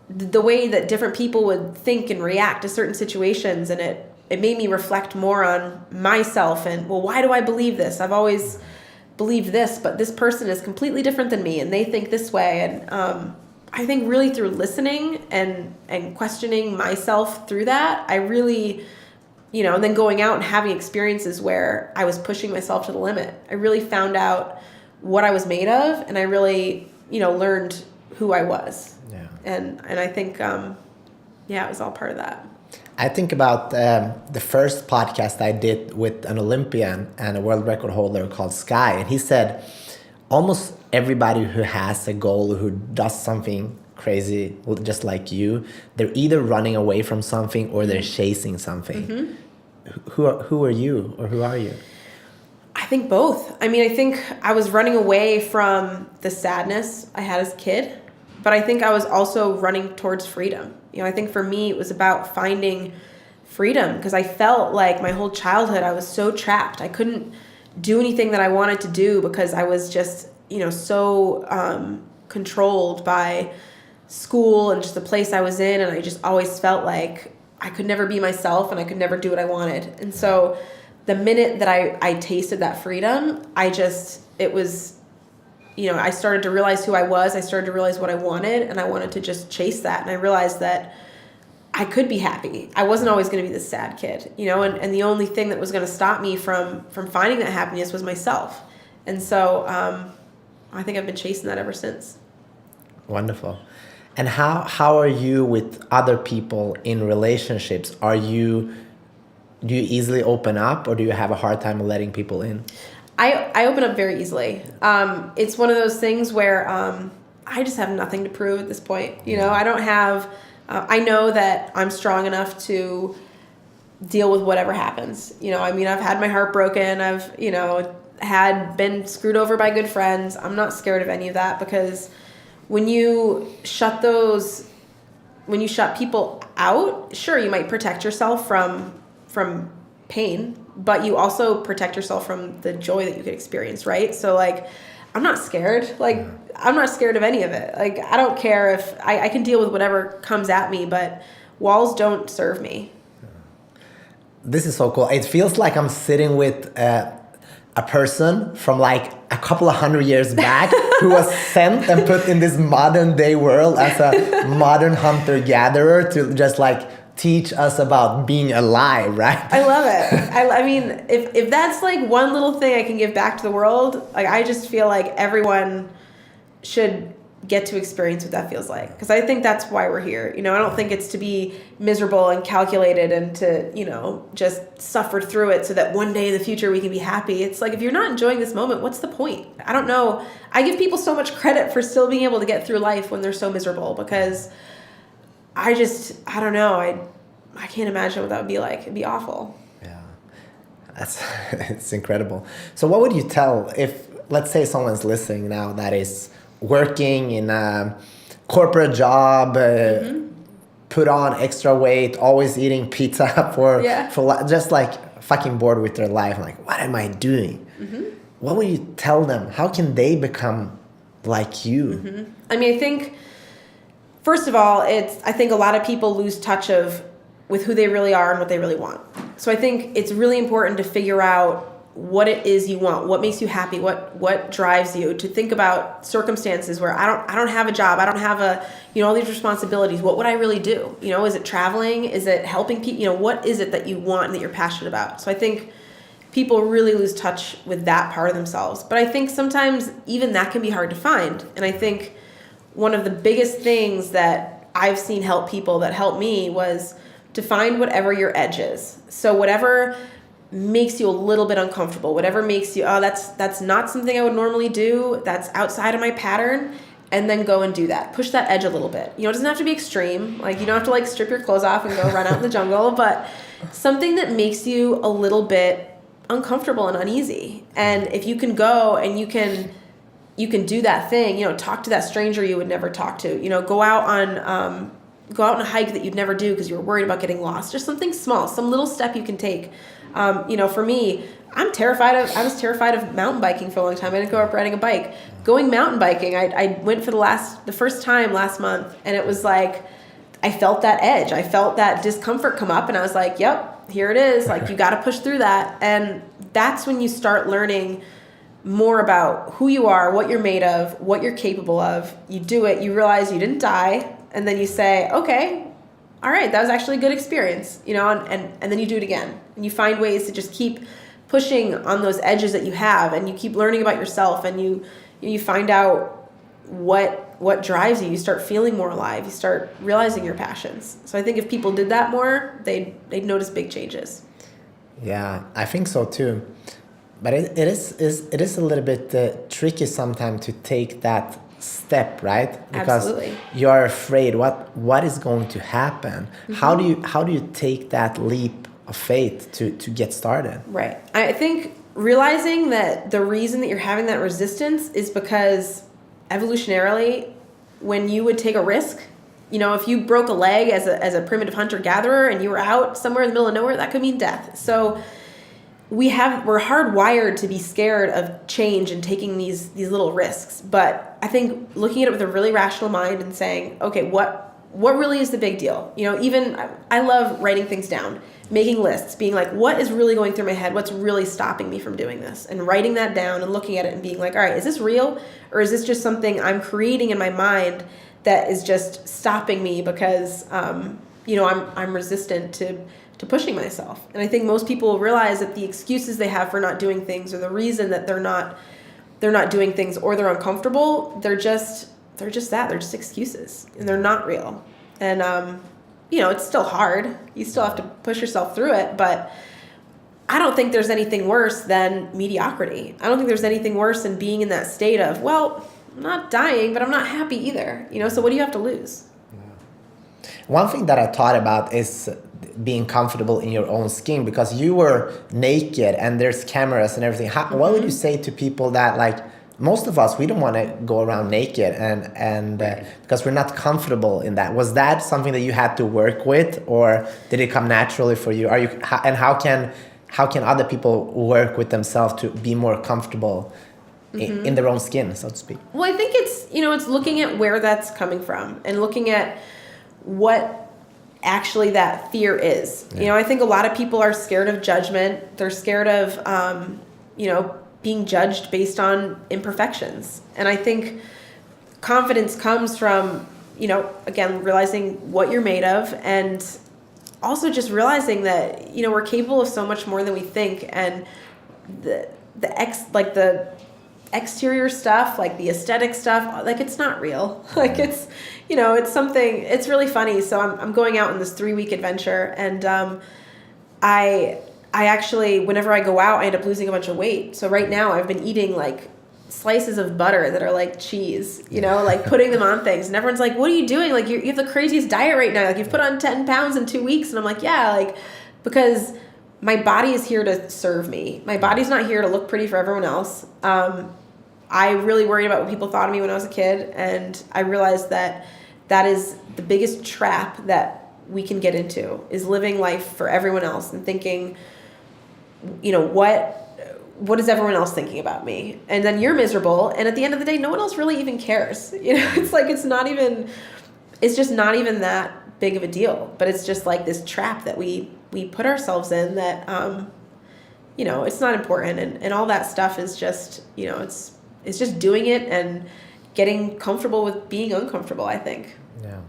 the way that different people would think and react to certain situations. And it made me reflect more on myself and, well, why do I believe this? I've always believed this, but this person is completely different than me and they think this way. And I think really through listening and questioning myself through that, I really, and then going out and having experiences where I was pushing myself to the limit, I really found out what I was made of, and I really, learned who I was. Yeah. And I think, it was all part of that. I think about the first podcast I did with an Olympian and a world record holder called Sky. And he said almost everybody who has a goal, who does something crazy, just like you, they're either running away from something or they're chasing something. Mm-hmm. Who are you, or who are you? I think both. I mean, I think I was running away from the sadness I had as a kid, but I think I was also running towards freedom. I think for me, it was about finding freedom, because I felt like my whole childhood, I was so trapped. I couldn't do anything that I wanted to do because I was just, so controlled by school and just the place I was in. And I just always felt like I could never be myself and I could never do what I wanted. And so the minute that I tasted that freedom, it was, I started to realize who I was. I started to realize what I wanted, and I wanted to just chase that. And I realized that I could be happy. I wasn't always going to be this sad kid, and the only thing that was going to stop me from finding that happiness was myself. And so I think I've been chasing that ever since. Wonderful. And how are you with other people in relationships? Do you easily open up, or do you have a hard time letting people in? I open up very easily. It's one of those things where I just have nothing to prove at this point. I don't have, I know that I'm strong enough to deal with whatever happens. I've had my heart broken. I've, been screwed over by good friends. I'm not scared of any of that, because when you shut people out, sure, you might protect yourself from pain, but you also protect yourself from the joy that you could experience, right? So I'm not scared. Like, I'm not scared of any of it. Like, I don't care if I can deal with whatever comes at me, but walls don't serve me. This is so cool. It feels like I'm sitting with a person from like a couple of 100 years back who was sent and put in this modern day world as a modern hunter-gatherer to just like teach us about being alive, right? I love it. I mean, if that's like one little thing I can give back to the world, like I just feel like everyone should get to experience what that feels like. Because I think that's why we're here. You know, I don't think it's to be miserable and calculated and to, you know, just suffer through it so that one day in the future we can be happy. It's like, if you're not enjoying this moment, what's the point? I don't know. I give people so much credit for still being able to get through life when they're so miserable, because I don't know. I can't imagine what that would be like. It'd be awful. Yeah. It's incredible. So what would you tell if, let's say someone's listening now that is working in a corporate job, put on extra weight, always eating pizza for just like fucking bored with their life. Like, what am I doing? What would you tell them? How can they become like you? I mean, I think, first of all, I think a lot of people lose touch with who they really are and what they really want. So I think it's really important to figure out what it is you want, what makes you happy, what drives you, to think about circumstances where I don't have a job, I don't have all these responsibilities. What would I really do? You know, is it traveling? Is it helping people? You know, what is it that you want and that you're passionate about? So I think people really lose touch with that part of themselves. But I think sometimes even that can be hard to find. And I think one of the biggest things that I've seen help people, that helped me, was to find whatever your edge is. So whatever makes you a little bit uncomfortable, whatever makes you, that's not something I would normally do, that's outside of my pattern, and then go and do that. Push that edge a little bit. You know, it doesn't have to be extreme. Like, you don't have to like strip your clothes off and go run out in the jungle, but something that makes you a little bit uncomfortable and uneasy. And if you can go and you can do that thing, you know, talk to that stranger you would never talk to, you know, go out on a hike that you'd never do because you were worried about getting lost. Just something small, some little step you can take. You know, for me, I was terrified of mountain biking for a long time. I didn't grow up riding a bike. Going mountain biking, I went for the first time last month, and it was like, I felt that edge. I felt that discomfort come up, and I was like, yep, here it is. Like, you got to push through that. And that's when you start learning more about who you are, what you're made of, what you're capable of. You do it, you realize you didn't die, and then you say, okay, all right, that was actually a good experience, you know, and then you do it again. And you find ways to just keep pushing on those edges that you have, and you keep learning about yourself, and you find out what drives you. You start feeling more alive. You start realizing your passions. So I think if people did that more, they'd notice big changes. Yeah, I think so too. But it is a little bit tricky sometimes to take that step, right? Because Absolutely. You are afraid what is going to happen. How do you take that leap of faith to get started? Right. I think realizing that the reason that you're having that resistance is because evolutionarily, when you would take a risk, you know, if you broke a leg as a primitive hunter-gatherer and you were out somewhere in the middle of nowhere, that could mean death. So we're hardwired to be scared of change and taking these little risks. But I think looking at it with a really rational mind and saying, okay, what really is the big deal? You know, even I love writing things down, making lists, being like, what is really going through my head? What's really stopping me from doing this? And writing that down and looking at it and being like, all right, is this real? Or is this just something I'm creating in my mind that is just stopping me because, you know, I'm resistant to pushing myself. And I think most people realize that the excuses they have for not doing things, or the reason that they're not doing things, or they're uncomfortable, they're just excuses, and they're not real. And you know, it's still hard. You still have to push yourself through it, but I don't think there's anything worse than mediocrity. I don't think there's anything worse than being in that state of, well, I'm not dying, but I'm not happy either. You know, so what do you have to lose? One thing that I thought about is being comfortable in your own skin, because you were naked and there's cameras and everything. What would you say to people that, like, most of us, we don't want to go around naked and because we're not comfortable in that. Was that something that you had to work with, or did it come naturally for you? How can other people work with themselves to be more comfortable in their own skin, so to speak. Well, I think it's looking at where that's coming from and looking at what actually that fear is. Yeah. I think a lot of people are scared of judgment. They're scared of, being judged based on imperfections. And I think confidence comes from, again, realizing what you're made of, and also just realizing that, we're capable of so much more than we think. And the exterior stuff, like the aesthetic stuff, like it's not real. Like it's something, it's really funny. So I'm going out on this 3-week adventure, and I actually, whenever I go out, I end up losing a bunch of weight. So right now I've been eating like slices of butter that are like cheese, like putting them on things. And everyone's like, what are you doing? Like you have the craziest diet right now. Like you've put on 10 pounds in 2 weeks. And I'm like, yeah, like, because my body is here to serve me. My body's not here to look pretty for everyone else. I really worried about what people thought of me when I was a kid. And I realized that is the biggest trap that we can get into, is living life for everyone else and thinking, what is everyone else thinking about me? And then you're miserable. And at the end of the day, no one else really even cares. It's like, it's just not even that big of a deal, but it's just like this trap that we put ourselves in that, it's not important. And all that stuff is just, it's just doing it and getting comfortable with being uncomfortable, I think. Yeah.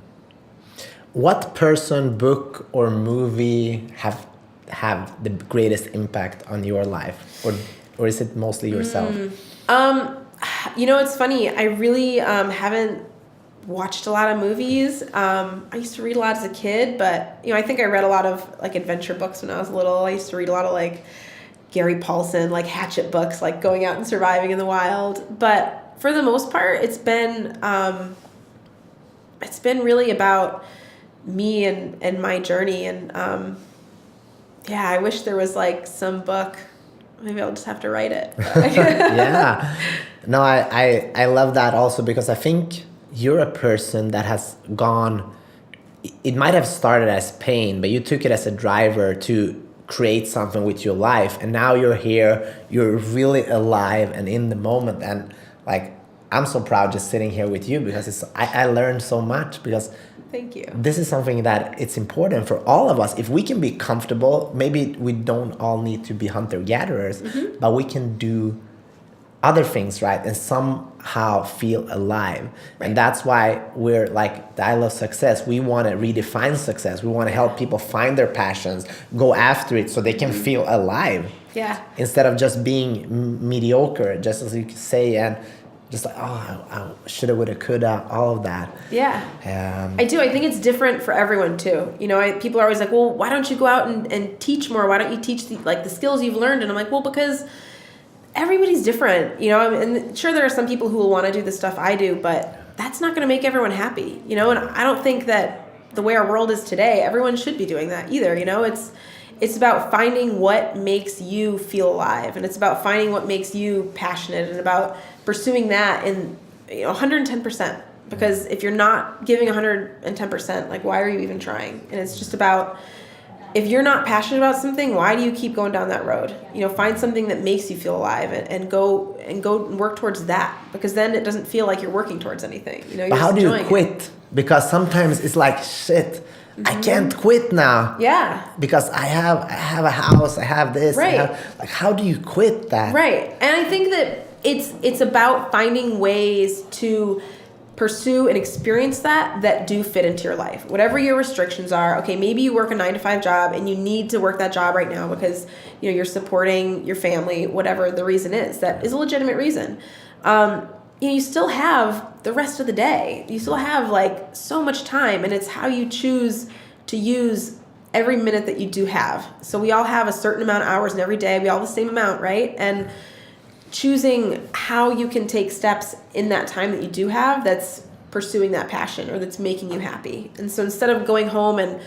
What person, book, or movie have the greatest impact on your life, or is it mostly yourself? It's funny. I really haven't watched a lot of movies. I used to read a lot as a kid, but I think I read a lot of like adventure books when I was little. I used to read a lot of like Gary Paulson, like Hatchet books, like going out and surviving in the wild. But for the most part, it's been really about me and my journey. And I wish there was like some book. Maybe I'll just have to write it. Yeah. No, I love that also, because I think you're a person that has gone, it might have started as pain, but you took it as a driver to create something with your life. And now you're here, you're really alive and in the moment. And like, I'm so proud just sitting here with you, because I learned so much, because thank you. This is something that it's important for all of us. If we can be comfortable, maybe we don't all need to be hunter-gatherers, but we can do other things, right? And somehow feel alive. Right. And that's why we're like the I Love Success. We want to redefine success. We want to help people find their passions, go after it so they can feel alive. Yeah. Instead of just being mediocre, just as you say, and just like, I shoulda, woulda, coulda, all of that. Yeah. I do. I think it's different for everyone too. People are always like, well, why don't you go out and teach more? Why don't you teach the skills you've learned? And I'm like, well, because everybody's different, and sure, there are some people who will want to do the stuff I do, but that's not going to make everyone happy, and I don't think that the way our world is today, everyone should be doing that either. It's about finding what makes you feel alive, and it's about finding what makes you passionate, and about pursuing that in 110%. Because if you're not giving 110%, like, why are you even trying? And it's just about, if you're not passionate about something, why do you keep going down that road? Find something that makes you feel alive, and go and work towards that, because then it doesn't feel like you're working towards anything. But how do you quit? Because sometimes it's like, shit, I can't quit now. Yeah. Because I have a house, I have this. Right. How do you quit that? Right. And I think that it's about finding ways to pursue and experience that do fit into your life. Whatever your restrictions are. Okay, maybe you work a 9-to-5 job and you need to work that job right now because you're supporting your family, whatever the reason is. That is a legitimate reason. You still have the rest of the day. You still have like so much time, and it's how you choose to use every minute that you do have. So we all have a certain amount of hours in every day. We all have the same amount, right? And choosing how you can take steps in that time that you do have that's pursuing that passion or that's making you happy. And so instead of going home and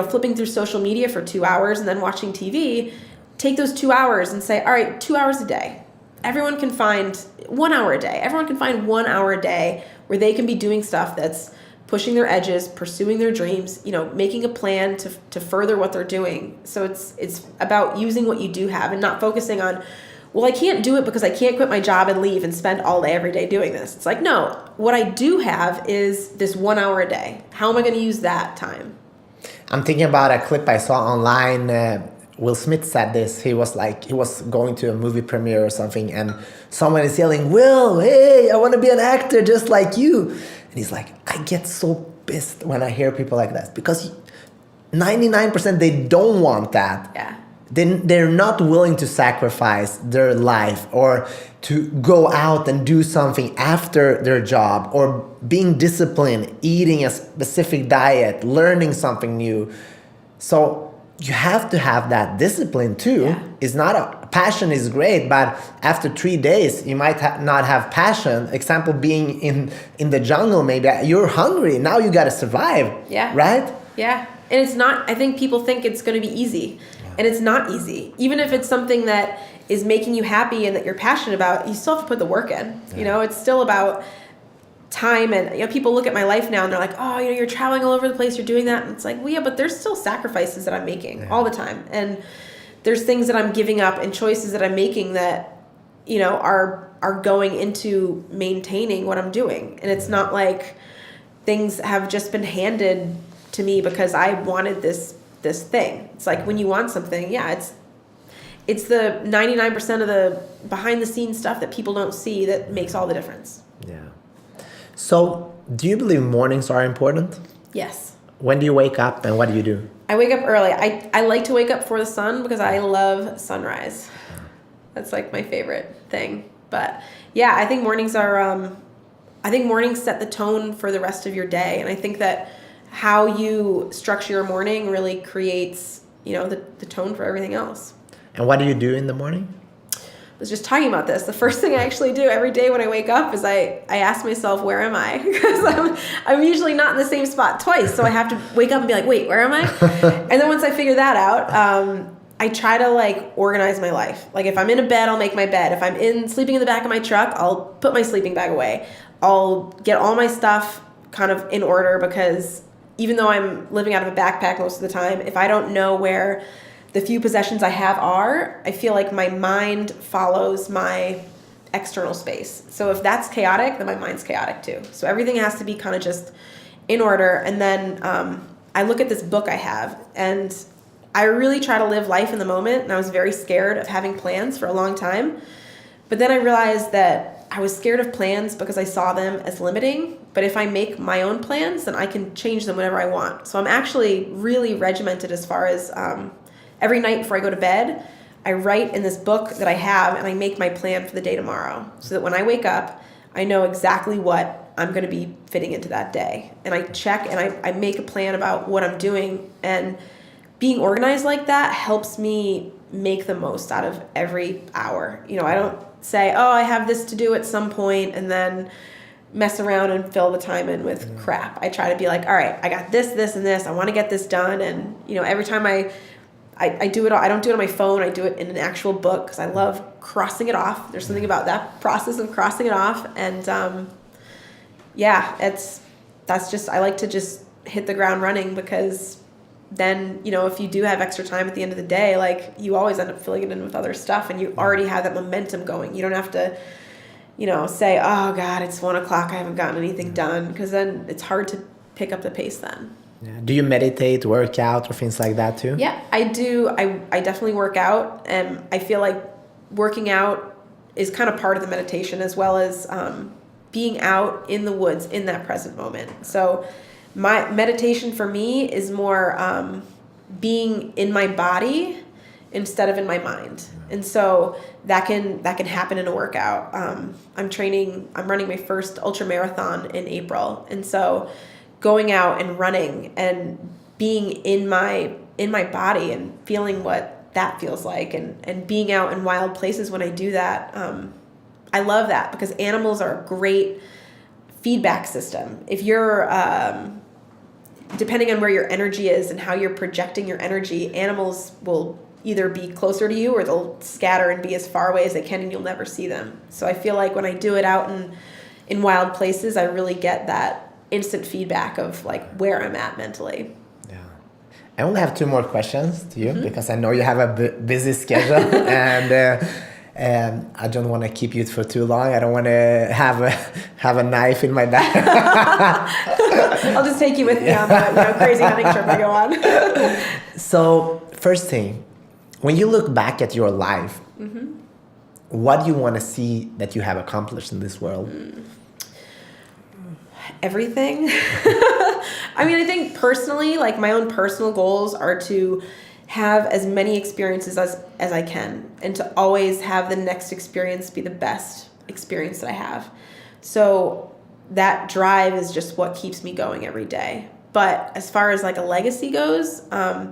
flipping through social media for 2 hours and then watching TV, take those 2 hours and say, all right, 2 hours a day. Everyone can find 1 hour a day. Everyone can find 1 hour a day where they can be doing stuff that's pushing their edges, pursuing their dreams, making a plan to further what they're doing. So it's about using what you do have and not focusing on well, I can't do it because I can't quit my job and leave and spend all day every day doing this. It's like, no, what I do have is this 1 hour a day. How am I going to use that time? I'm thinking about a clip I saw online. Will Smith said this. He was going to a movie premiere or something, and someone is yelling, Will, hey, I want to be an actor just like you. And he's like, I get so pissed when I hear people like that, because 99% they don't want that. Yeah. They're not willing to sacrifice their life or to go out and do something after their job, or being disciplined, eating a specific diet, learning something new. So you have to have that discipline too. Yeah. It's not passion is great, but after 3 days you might not have passion. Example being in the jungle, maybe you're hungry, now you got to survive. Yeah. Right? Yeah. And it's not, I think people think it's going to be easy. And it's not easy. Even if it's something that is making you happy and that you're passionate about, you still have to put the work in. Yeah. You know, it's still about time. And, you know, people look at my life now and they're like, oh, you know, you're traveling all over the place, you're doing that. And it's like, well, yeah, but there's still sacrifices that I'm making all the time. And there's things that I'm giving up and choices that I'm making that, you know, are going into maintaining what I'm doing. And it's not like things have just been handed to me because I wanted this thing. It's like when you want something, yeah, it's the 99% of the behind the scenes stuff that people don't see that makes all the difference. Yeah. So, do you believe mornings are important? Yes. When do you wake up and what do you do? I wake up early. I like to wake up for the sun because I love sunrise. That's like my favorite thing. But yeah, I think mornings are I think mornings set the tone for the rest of your day, and I think that how you structure your morning really creates, you know, the tone for everything else. And what do you do in the morning? I was just talking about this. The first thing I actually do every day when I wake up is I ask myself, where am I? Because I'm usually not in the same spot twice. So I have to wake up and be like, wait, where am I? And then once I figure that out, I try to like organize my life. Like if I'm in a bed, I'll make my bed. If I'm sleeping in the back of my truck, I'll put my sleeping bag away. I'll get all my stuff kind of in order, because even though I'm living out of a backpack most of the time, if I don't know where the few possessions I have are, I feel like my mind follows my external space. So if that's chaotic, then my mind's chaotic too. So everything has to be kind of just in order. And then I look at this book I have, and I really try to live life in the moment. And I was very scared of having plans for a long time. But then I realized that I was scared of plans because I saw them as limiting. But if I make my own plans, then I can change them whenever I want. So I'm actually really regimented as far as every night before I go to bed, I write in this book that I have, and I make my plan for the day tomorrow, so that when I wake up, I know exactly what I'm going to be fitting into that day. And I check and I make a plan about what I'm doing. And being organized like that helps me make the most out of every hour. You know, I don't say, oh, I have this to do at some point, and then mess around and fill the time in with crap. I try to be like, all right, I got this, and this. I want to get this done. And, you know, every time I do it, I don't do it on my phone. I do it in an actual book because I love crossing it off. There's something about that process of crossing it off. And, yeah, that's just, I like to just hit the ground running, because then, you know, if you do have extra time at the end of the day, like, you always end up filling it in with other stuff, and you already have that momentum going. You don't have to, you know, say, oh God, it's 1 o'clock, I haven't gotten anything done, because then it's hard to pick up the pace then. Yeah. Do you meditate, work out, or things like that too? Yeah, I do. I definitely work out, and I feel like working out is kind of part of the meditation, as well as being out in the woods in that present moment. So my meditation for me is more being in my body instead of in my mind. And so that can happen in a workout. I'm running my first ultra marathon in April. And so going out and running and being in my body and feeling what that feels like, and being out in wild places when I do that, I love that, because animals are a great feedback system. If you're depending on where your energy is and how you're projecting your energy, animals will either be closer to you or they'll scatter and be as far away as they can, and you'll never see them. So I feel like when I do it out in wild places, I really get that instant feedback of like where I'm at mentally. Yeah. I only have 2 more questions to you, because I know you have a busy schedule. And I don't want to keep you for too long. I don't want to have a knife in my back. I'll just take you with me on that crazy hunting trip I go on. So, first thing, when you look back at your life, what do you want to see that you have accomplished in this world? Everything. I mean, I think personally, like my own personal goals are to have as many experiences as I can, and to always have the next experience be the best experience that I have. So that drive is just what keeps me going every day. But as far as like a legacy goes, I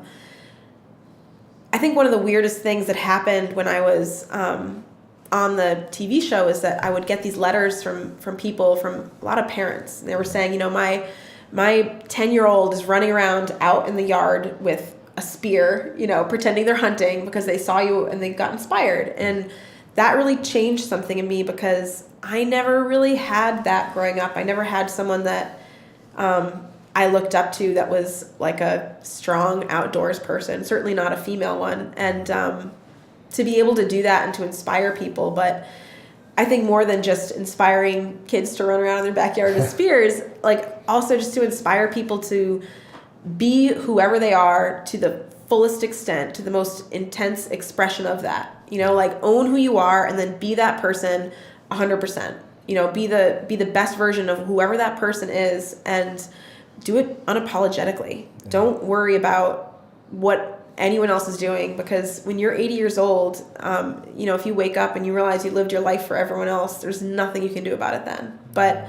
think one of the weirdest things that happened when I was on the TV show is that I would get these letters from people, from a lot of parents. And they were saying, you know, my 10-year-old is running around out in the yard with a spear, you know, pretending they're hunting because they saw you and they got inspired. And that really changed something in me because I never really had that growing up. I never had someone that I looked up to that was like a strong outdoors person, certainly not a female one. And to be able to do that and to inspire people. But I think more than just inspiring kids to run around in their backyard with spears, like also just to inspire people to be whoever they are to the fullest extent, to the most intense expression of that. You know, like own who you are and then be that person 100%. You know, be the best version of whoever that person is and do it unapologetically. Don't worry about what anyone else is doing, because when you're 80 years old, you know, if you wake up and you realize you lived your life for everyone else, there's nothing you can do about it then. But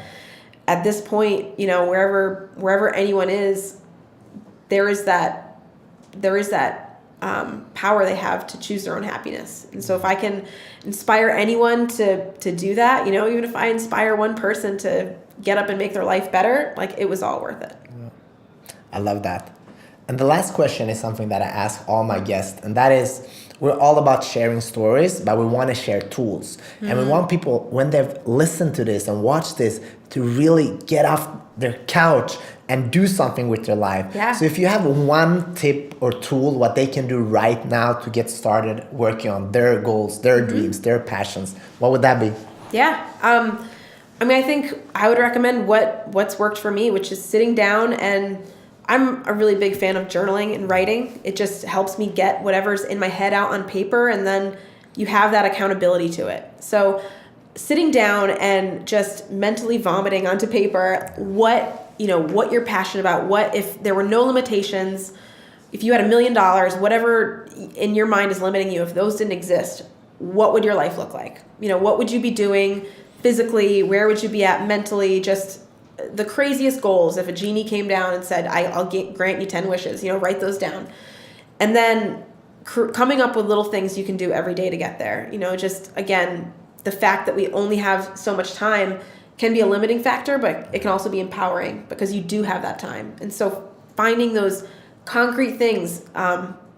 at this point, you know, wherever anyone is, there is that power they have to choose their own happiness. And so if I can inspire anyone to do that, you know, even if I inspire one person to get up and make their life better, like it was all worth it. I love that. And the last question is something that I ask all my guests, and that is, we're all about sharing stories, but we want to share tools. And we want people, when they've listened to this and watched this, to really get off their couch and do something with their life. Yeah. So if you have one tip or tool, what they can do right now to get started working on their goals, their dreams, their passions, what would that be? Yeah. I mean, I think I would recommend what's worked for me, which is sitting down, and I'm a really big fan of journaling and writing. It just helps me get whatever's in my head out on paper, and then you have that accountability to it. So sitting down and just mentally vomiting onto paper what you're passionate about, what if there were no limitations, if you had $1 million, whatever in your mind is limiting you, if those didn't exist, what would your life look like? You know, what would you be doing physically? Where would you be at mentally? Just the craziest goals. If a genie came down and said, I'll grant you 10 wishes, you know, write those down. And then coming up with little things you can do every day to get there. You know, just, again, the fact that we only have so much time can be a limiting factor, but it can also be empowering because you do have that time. And so finding those concrete things,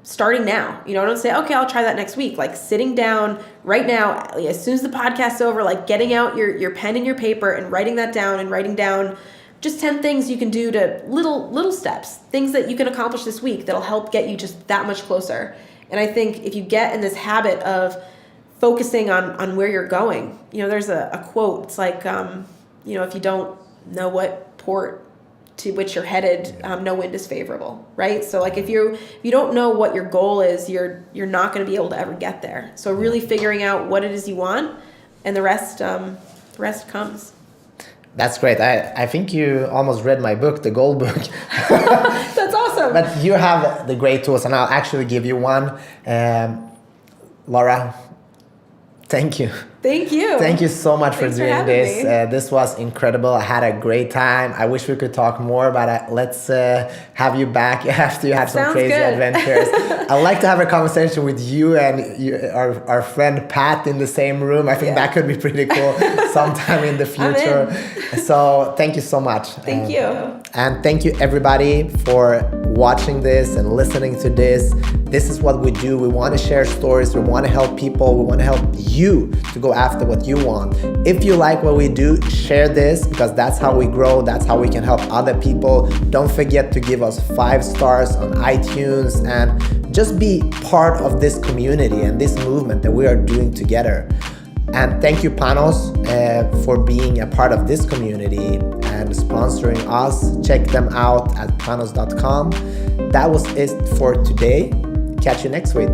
starting now, you know, don't say, okay, I'll try that next week. Like sitting down right now, as soon as the podcast's over, like getting out your pen and your paper and writing that down and writing down just 10 things you can do to little steps, things that you can accomplish this week that'll help get you just that much closer. And I think if you get in this habit of focusing on where you're going, you know, there's a quote, it's like, you know, if you don't know what port to which you're headed, no wind is favorable, right? So like if you don't know what your goal is, you're not going to be able to ever get there. So really figuring out what it is you want, and the rest comes. That's great. I think you almost read my book, the Goal Book. That's awesome. But you have the great tools, and I'll actually give you one. Laura, thank you. Thank you. Thank you so much for doing this. Me. This was incredible. I had a great time. I wish we could talk more, but let's have you back after you had some crazy adventures. I'd like to have a conversation with you and our friend Pat in the same room. I think that could be pretty cool sometime in the future. So thank you so much. Thank you. And thank you everybody for watching this and listening to this. This is what we do. We want to share stories. We want to help people. We want to help you to go go after what you want. If you like what we do, share this, because that's how we grow. That's how we can help other people. Don't forget to give us 5 stars on iTunes and just be part of this community and this movement that we are doing together. And thank you, Panos, for being a part of this community and sponsoring us. Check them out at panos.com. That was it for today. Catch you next week.